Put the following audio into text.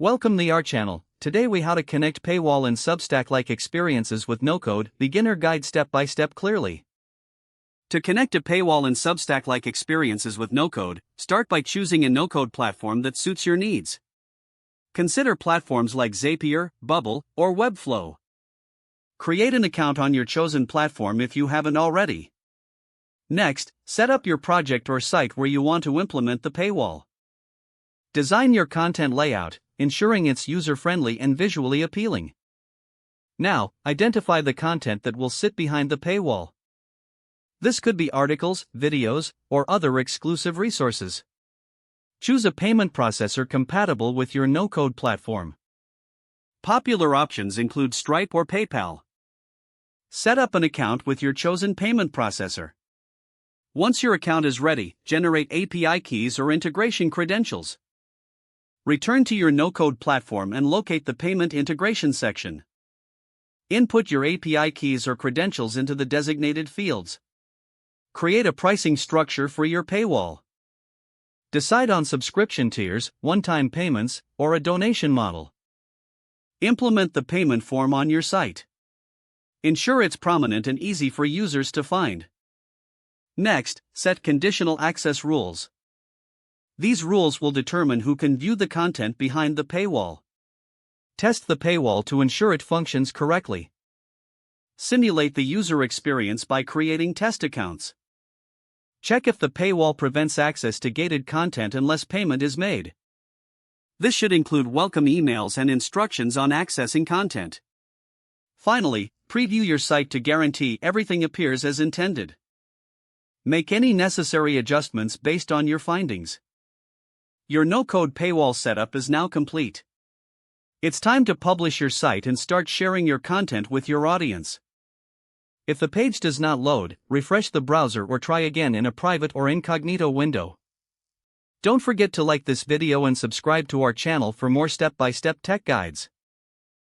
Welcome to our channel. Today we how to connect Paywall and Substack-like experiences with no-code, beginner guide step-by-step clearly. To connect a Paywall and Substack-like experiences with no-code, start by choosing a no-code platform that suits your needs. Consider platforms like Zapier, Bubble, or Webflow. Create an account on your chosen platform if you haven't already. Next, set up your project or site where you want to implement the paywall. Design your content layout, ensuring it's user-friendly and visually appealing. Now, identify the content that will sit behind the paywall. This could be articles, videos, or other exclusive resources. Choose a payment processor compatible with your no-code platform. Popular options include Stripe or PayPal. Set up an account with your chosen payment processor. Once your account is ready, generate API keys or integration credentials. Return to your no-code platform and locate the payment integration section. Input your API keys or credentials into the designated fields. Create a pricing structure for your paywall. Decide on subscription tiers, one-time payments, or a donation model. Implement the payment form on your site. Ensure it's prominent and easy for users to find. Next, set conditional access rules. These rules will determine who can view the content behind the paywall. Test the paywall to ensure it functions correctly. Simulate the user experience by creating test accounts. Check if the paywall prevents access to gated content unless payment is made. This should include welcome emails and instructions on accessing content. Finally, preview your site to guarantee everything appears as intended. Make any necessary adjustments based on your findings. Your no-code paywall setup is now complete. It's time to publish your site and start sharing your content with your audience. If the page does not load, refresh the browser or try again in a private or incognito window. Don't forget to like this video and subscribe to our channel for more step-by-step tech guides.